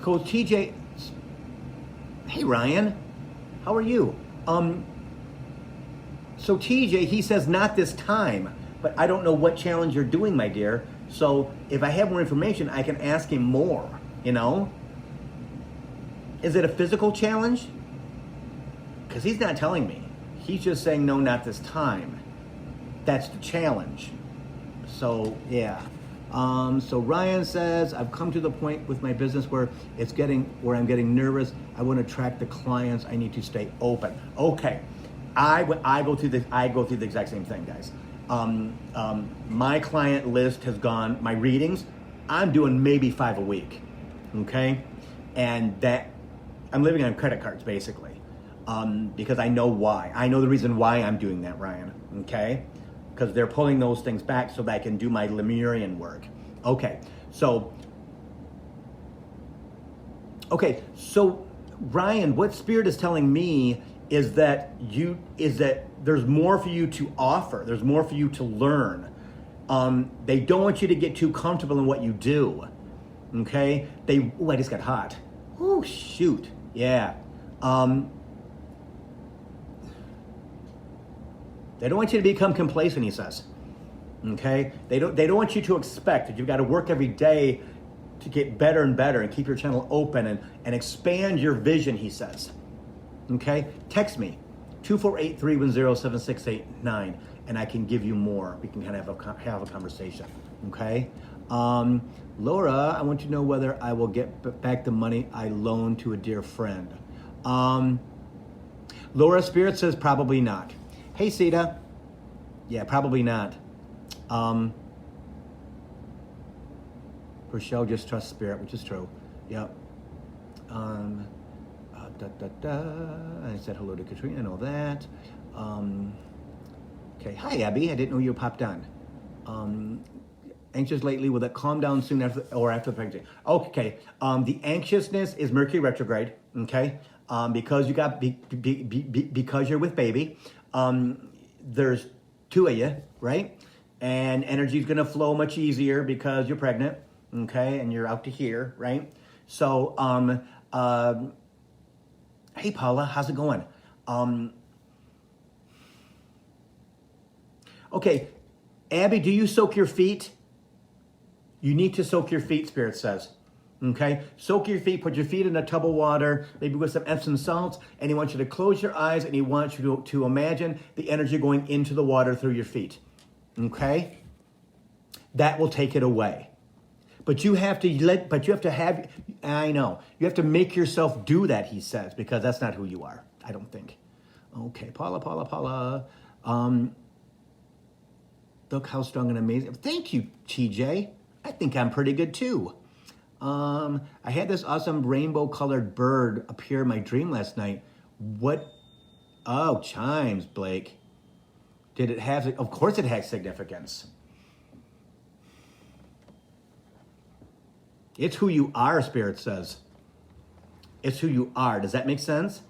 Coach TJ, hey Ryan, how are you? So TJ, he says not this time, but I don't know what challenge you're doing, my dear. So if I have more information, I can ask him more, Is it a physical challenge? Because he's not telling me. He's just saying, no, not this time. That's the challenge. So, yeah. So Ryan says, I've come to the point with my business where I'm getting nervous. I want to attract the clients. I need to stay open. Okay. I go through the exact same thing, guys. My client list has gone, my readings, I'm doing maybe 5 a week. Okay. And that I'm living on credit cards basically. Because I know why. I know the reason why I'm doing that, Ryan. Okay? Because they're pulling those things back so that I can do my Lemurian work. Okay, so Ryan, what Spirit is telling me is that there's more for you to offer. There's more for you to learn. They don't want you to get too comfortable in what you do. Okay? I just got hot. Oh shoot. Yeah. They don't want you to become complacent, he says. Okay? They don't want you to expect that you've got to work every day to get better and better and keep your channel open and expand your vision, he says. Okay? Text me, 248-310-7689, and I can give you more. We can kind of have a conversation. Okay? Laura, I want to know whether I will get back the money I loaned to a dear friend. Laura, Spirit says probably not. Hey, Sita. Yeah, probably not. Rochelle just trusts Spirit, which is true. Yep. I said hello to Katrina and all that. Okay. Hi, Abby. I didn't know you popped on. Anxious lately, will that calm down soon after the pregnancy? Okay. The anxiousness is Mercury retrograde. Okay. Because because you're with baby. There's 2 of you, right? And energy is going to flow much easier because you're pregnant, okay? And you're out to here, right? So, hey, Paula, how's it going? Okay, Abby, do you soak your feet? You need to soak your feet, Spirit says. Okay, soak your feet, put your feet in a tub of water, maybe with some Epsom salts, and he wants you to close your eyes and he wants you to imagine the energy going into the water through your feet. Okay? That will take it away. But you have to make yourself do that, he says, because that's not who you are, I don't think. Okay, Paula. Look how strong and amazing. Thank you, TJ. I think I'm pretty good too. I had this awesome rainbow-colored bird appear in my dream last night. What? Oh, chimes, Blake. Did it have? Of course, it has significance. It's who you are, Spirit says. It's who you are. Does that make sense?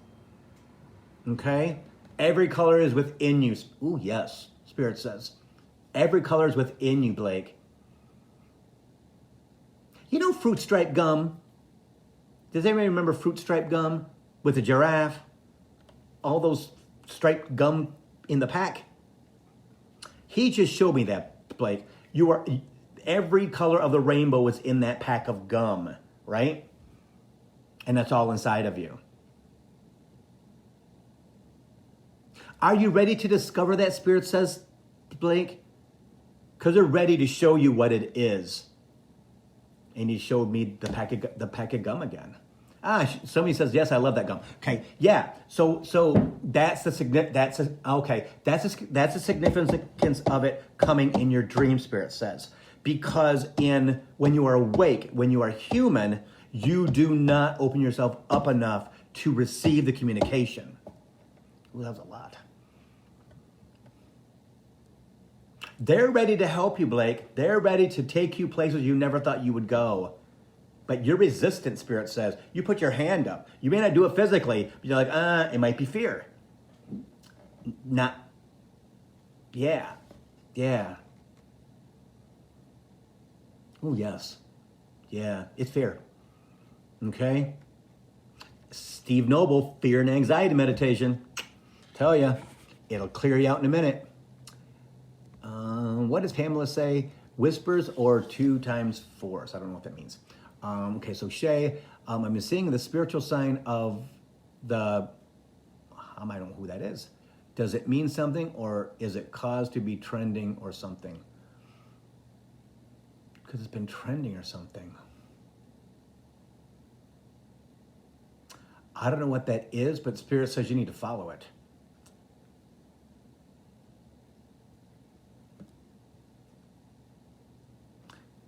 Okay? Every color is within you. Ooh, yes, Spirit says. Every color is within you, Blake. You know fruit stripe gum? Does anybody remember fruit stripe gum with a giraffe? All those striped gum in the pack? He just showed me that, Blake. Every color of the rainbow is in that pack of gum, right? And that's all inside of you. Are you ready to discover that, Spirit says, Blake? Because they're ready to show you what it is. And he showed me the pack of gum again. Somebody says, yes, I love that gum. Okay, yeah. So that's the significance of it coming in your dream, Spirit says. Because when you are awake, when you are human, you do not open yourself up enough to receive the communication. Ooh, that was a lot. They're ready to help you, Blake. They're ready to take you places you never thought you would go. But you're resistant, Spirit says. You put your hand up. You may not do it physically, but you're like, it might be fear. Yeah. Oh, yes. Yeah, it's fear. Okay? Steve Noble, fear and anxiety meditation. Tell you, it'll clear you out in a minute. What does Pamela say? Whispers or 2 times 4? So I don't know what that means. Okay, so Shay, I'm seeing the spiritual sign of I don't know who that is. Does it mean something, or is it caused to be trending or something? Because it's been trending or something. I don't know what that is, but Spirit says you need to follow it.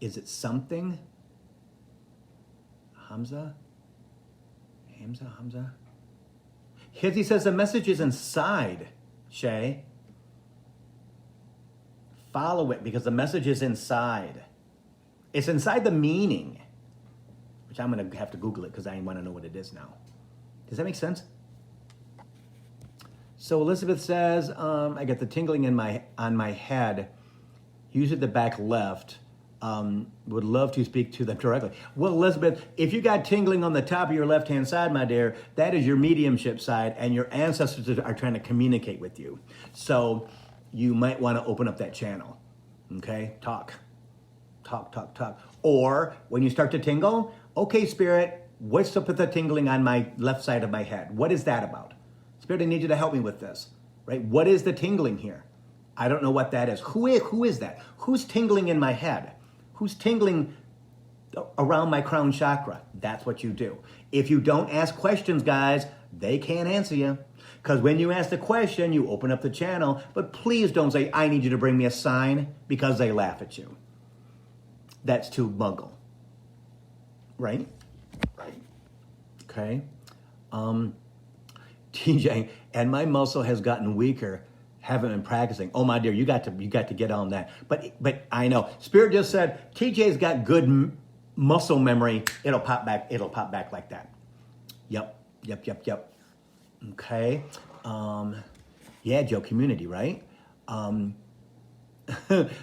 Is it something? Hamza? Hizzy says the message is inside, Shay. Follow it because the message is inside. It's inside the meaning, which I'm going to have to Google it because I want to know what it is now. Does that make sense? So Elizabeth says, I get the tingling on my head, usually the back left. Would love to speak to them directly. Well, Elizabeth, if you got tingling on the top of your left-hand side, my dear, that is your mediumship side, and your ancestors are trying to communicate with you. So you might want to open up that channel. Okay? Talk. Or when you start to tingle, okay, Spirit, what's up with the tingling on my left side of my head? What is that about? Spirit, I need you to help me with this. Right? What is the tingling here? I don't know what that is. Who is that? Who's tingling in my head? Who's tingling around my crown chakra? That's what you do. If you don't ask questions, guys, they can't answer you. Because when you ask the question, you open up the channel. But please don't say, I need you to bring me a sign, because they laugh at you. That's too muggle. Right? Okay. TJ, and my muscle has gotten weaker. Haven't been practicing. Oh my dear, you got to get on that. But I know Spirit just said TJ's got good muscle memory. It'll pop back like that. Yep. Okay. Yeah, Joe, community, right?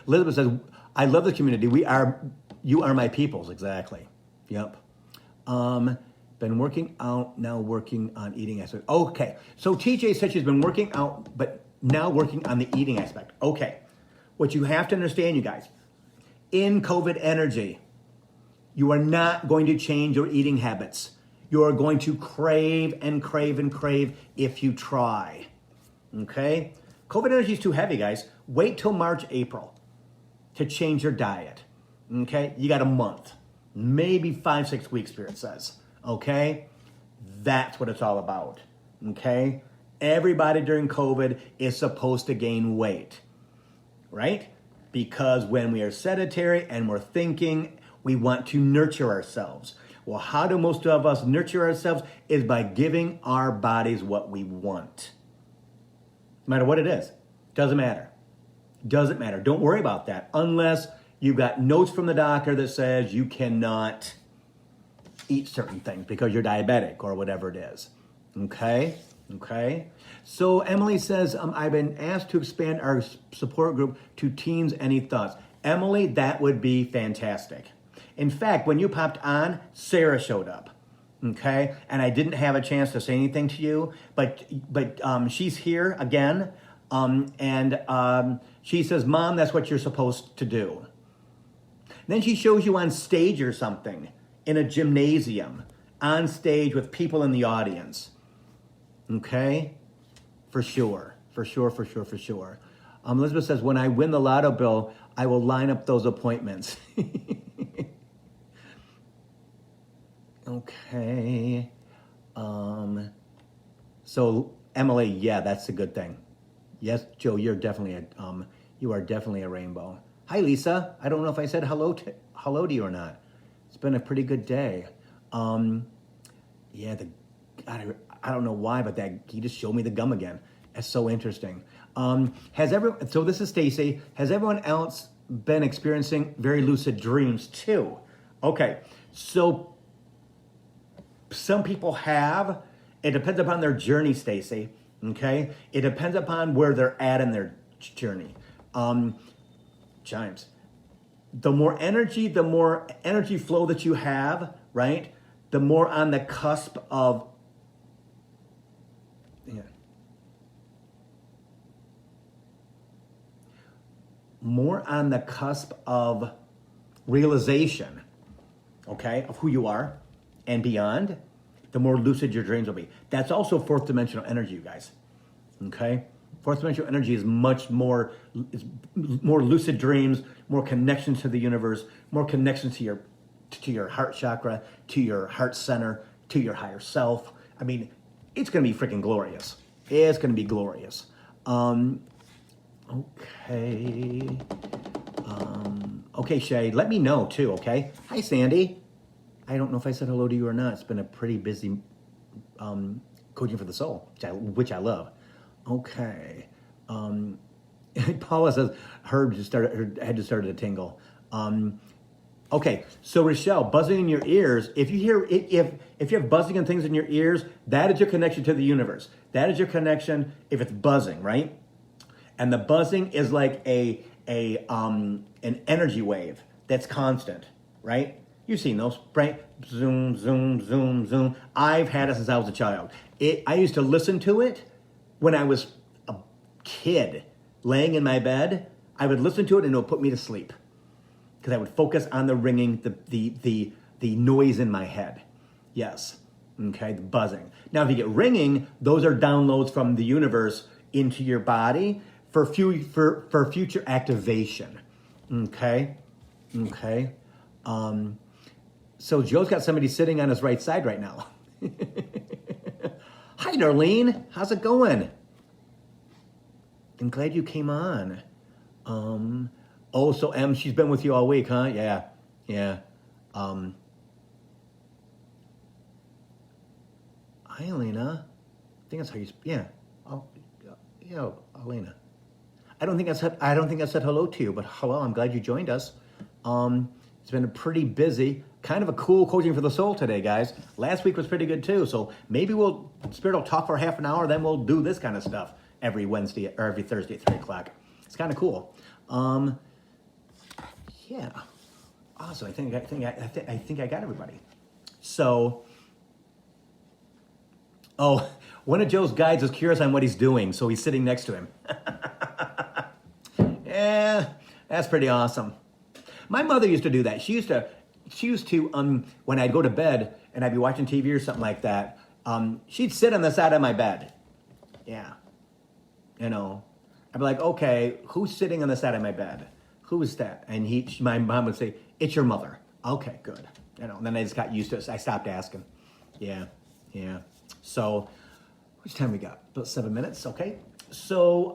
Elizabeth says, I love the community. You are my peoples. Exactly. Yep. Been working out, now working on eating aspect. Okay. So TJ said she's been working out, but now working on the eating aspect. Okay. What you have to understand, you guys, in COVID energy, you are not going to change your eating habits. You are going to crave and crave and crave if you try. Okay? COVID energy is too heavy, guys. Wait till March, April to change your diet. Okay? You got a month, maybe 5-6 weeks, Spirit says. Okay? That's what it's all about. Okay? Everybody during COVID is supposed to gain weight, right? Because when we are sedentary and we're thinking, we want to nurture ourselves. Well, how do most of us nurture ourselves? Is by giving our bodies what we want. No matter what it is. Doesn't matter. Don't worry about that unless you've got notes from the doctor that says you cannot eat certain things because you're diabetic or whatever it is. Okay? Okay? So Emily says, I've been asked to expand our support group to teens. Any thoughts? Emily, that would be fantastic. In fact, when you popped on, Sarah showed up. Okay? And I didn't have a chance to say anything to you, but she's here again. She says, Mom, that's what you're supposed to do. Then she shows you on stage or something in a gymnasium, on stage with people in the audience. Okay? For sure. Elizabeth says, when I win the lotto bill, I will line up those appointments. Okay. So Emily, yeah, that's a good thing. Yes, Joe, you are definitely a rainbow. Hi, Lisa. I don't know if I said hello to you or not. It's been a pretty good day. Yeah, I don't know why, but he just showed me the gum again. That's so interesting. So this is Stacy. Has everyone else been experiencing very lucid dreams too? Okay, so some people have. It depends upon their journey, Stacy. Okay, it depends upon where they're at in their journey. Chimes. The more energy flow that you have, right? The more on the cusp of realization, okay, of who you are and beyond, the more lucid your dreams will be. That's also fourth dimensional energy, you guys. Okay? Fourth dimensional energy is much more, more lucid dreams, more connections to the universe, more connections to your heart chakra, to your heart center, to your higher self. I mean, it's going to be freaking glorious. It's going to be glorious. Okay. Okay, Shay, let me know too, okay? Hi, Sandy. I don't know if I said hello to you or not. It's been a pretty busy coaching for the soul, which I love. Okay. Paula says her head just started to tingle. Okay, so Rochelle, buzzing in your ears. If you have buzzing and things in your ears, that is your connection to the universe. That is your connection if it's buzzing, right? And the buzzing is like an energy wave that's constant, right? You've seen those, right? Zoom, zoom, zoom, zoom. I've had it since I was a child. I used to listen to it when I was a kid, laying in my bed. I would listen to it and it would put me to sleep because I would focus on the ringing, the noise in my head. Yes, okay, the buzzing. Now, if you get ringing, those are downloads from the universe into your body for future activation. Okay. So Joe's got somebody sitting on his right side right now. Hi, Darlene. How's it going? I'm glad you came on. So Em, she's been with you all week, huh? Yeah. Hi, Elena. I think that's how you. Yeah. Yeah, Elena. I don't think I said hello to you, but hello. I'm glad you joined us. It's been a pretty busy, kind of a cool coaching for the soul today, guys. Last week was pretty good too. So maybe Spirit will talk for half an hour, then we'll do this kind of stuff every Wednesday or every Thursday at 3 o'clock. It's kind of cool. Yeah. Awesome. I think I got everybody. So, one of Joe's guides is curious on what he's doing, so he's sitting next to him. Yeah, that's pretty awesome. My mother used to do that. She used to when I'd go to bed and I'd be watching TV or something like that, she'd sit on the side of my bed. Yeah. I'd be like, okay, who's sitting on the side of my bed? Who is that? And my mom would say, it's your mother. Okay, good. And then I just got used to it. So I stopped asking. Yeah. So, which time we got? About 7 minutes, okay. So,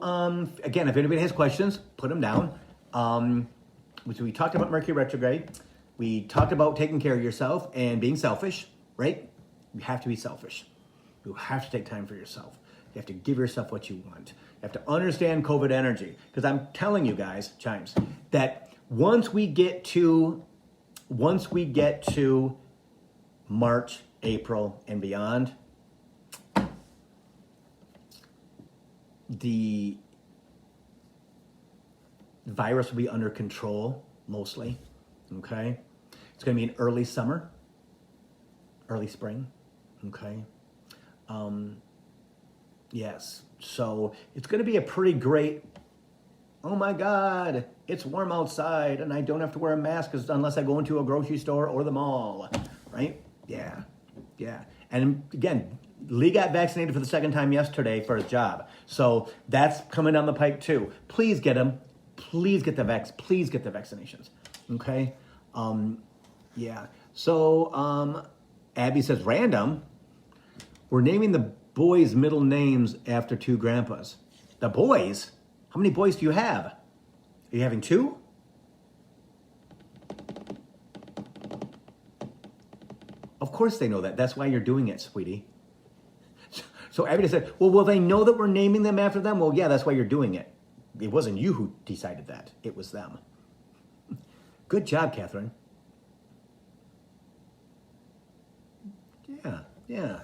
again, if anybody has questions, put them down. We talked about Mercury retrograde. We talked about taking care of yourself and being selfish, right? You have to be selfish. You have to take time for yourself. You have to give yourself what you want. You have to understand COVID energy. Because I'm telling you guys, Chimes, that once we get to March, April, and beyond, the virus will be under control, mostly, okay? It's going to be an early summer, early spring, okay? Yes, so it's going to be a pretty great, oh my God, it's warm outside and I don't have to wear a mask unless I go into a grocery store or the mall, right? Yeah. And again, Lee got vaccinated for the second time yesterday for his job. So that's coming down the pike too. Please get him. Please get the vaccinations. Okay? Yeah. So Abby says, random. We're naming the boys' middle names after two grandpas. The boys? How many boys do you have? Are you having two? Of course they know that. That's why you're doing it, sweetie. So Abby said, well, will they know that we're naming them after them? Well, yeah, that's why you're doing it. It wasn't you who decided that. It was them. Good job, Catherine. Yeah.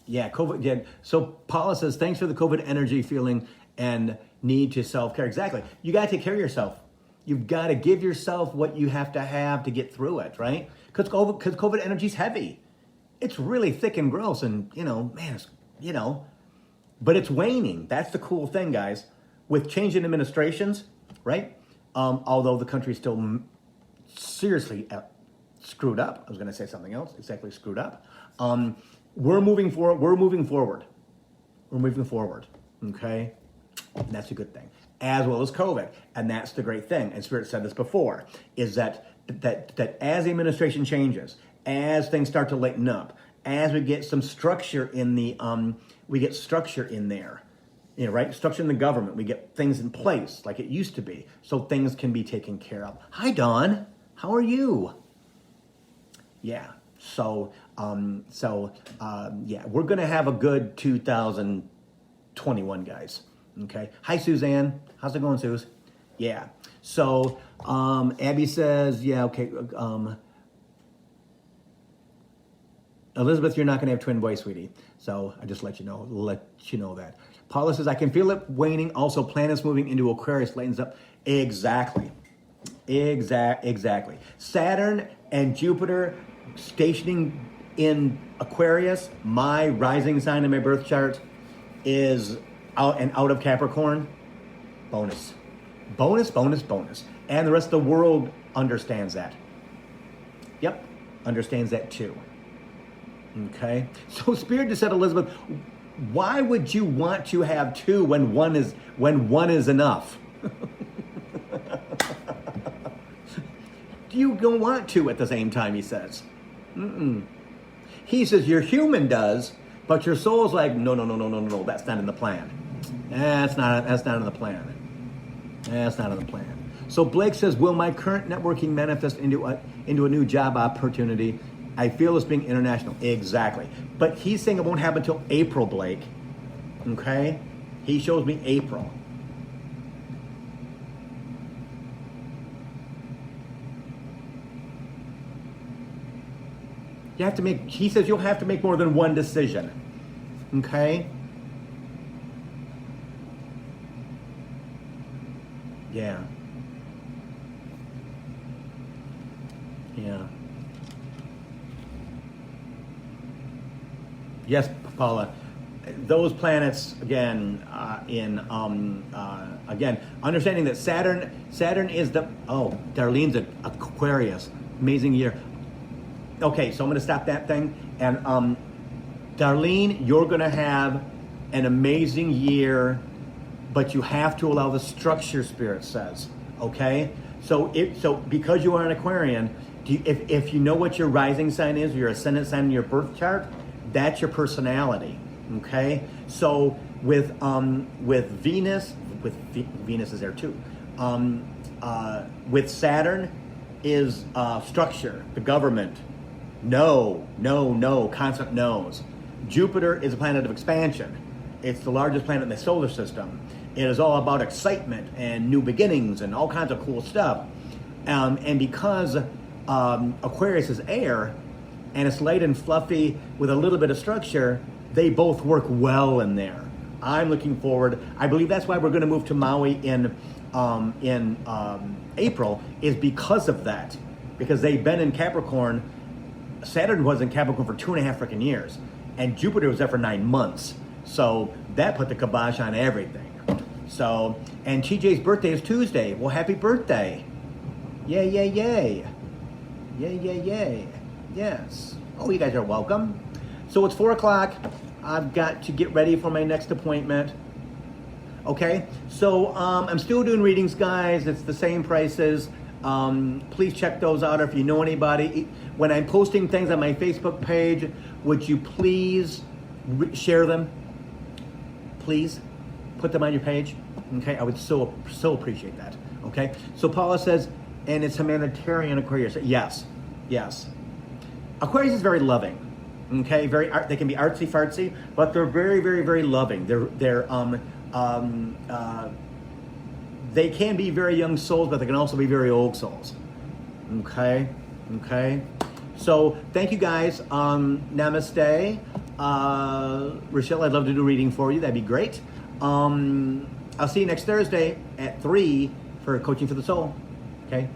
COVID. Yeah. So Paula says, thanks for the COVID energy feeling and need to self-care. Exactly. You got to take care of yourself. You've got to give yourself what you have to get through it, right? Because COVID energy is heavy. It's really thick and gross and, but it's waning. That's the cool thing, guys. With changing administrations, right? Although the country's still seriously screwed up. I was going to say something else. Exactly, screwed up. We're moving forward. We're moving forward. Okay? And that's a good thing. As well as COVID. And that's the great thing. And Spirit said this before, is that as the administration changes, as things start to lighten up, as we get some structure in the, we get structure in there, right? Structure in the government. We get things in place like it used to be, so things can be taken care of. Hi, Dawn. How are you? Yeah. So we're gonna have a good 2021, guys. Okay. Hi, Suzanne. How's it going, Suze? Yeah. So Abby says, yeah, okay. Elizabeth, you're not going to have twin boys, sweetie. So I just let you know that. Paula says, I can feel it waning. Also, planets moving into Aquarius lightens up. Exactly. Saturn and Jupiter stationing in Aquarius, my rising sign in my birth chart, is out of Capricorn. Bonus. And the rest of the world understands that. Yep, understands that too. Okay, so Spirit just said, Elizabeth, why would you want to have two when one is enough? You don't want two at the same time, he says. He says your human does, but your soul's like, no, that's not in the plan. That's not in the plan. So Blake says, will my current networking manifest into a new job opportunity? I feel it's being international. Exactly. But he's saying it won't happen until April, Blake. Okay? He shows me April. He says you'll have to make more than one decision. Okay? Yeah. Yes, Paula. Those planets again understanding that Saturn is Darlene's an Aquarius, amazing year. Okay, so I'm going to stop that thing, and Darlene, you're going to have an amazing year, but you have to allow the structure, Spirit says. Okay, so because you are an Aquarian, if you know what your rising sign is, or your ascendant sign in your birth chart, that's your personality. Okay, so with Venus, Venus is there too. With Saturn is structure, the government. No, constant no's. Jupiter is a planet of expansion. It's the largest planet in the solar system. It is all about excitement and new beginnings and all kinds of cool stuff. And because Aquarius is air, and it's light and fluffy with a little bit of structure, they both work well in there. I'm looking forward. I believe that's why we're going to move to Maui in April, is because of that. Because they've been in Capricorn. Saturn was in Capricorn for 2.5 freaking years, and Jupiter was there for 9 months. So that put the kibosh on everything. So, and TJ's birthday is Tuesday. Well, happy birthday! Yay, yay, yay! Yay, yay, yay! Yes. Oh, you guys are welcome. So it's 4 o'clock. I've got to get ready for my next appointment. Okay, so I'm still doing readings, guys. It's the same prices. Please check those out if you know anybody. When I'm posting things on my Facebook page, would you please share them? Please put them on your page. Okay, I would so appreciate that. Okay, so Paula says, and it's humanitarian Aquarius. Yes, yes. Aquarius is very loving. Okay, they can be artsy fartsy, but they're very, very, very loving. They can be very young souls, but they can also be very old souls. Okay. So thank you guys. Namaste. Rochelle, I'd love to do a reading for you. That'd be great. I'll see you next Thursday at 3 for Coaching for the Soul. Okay.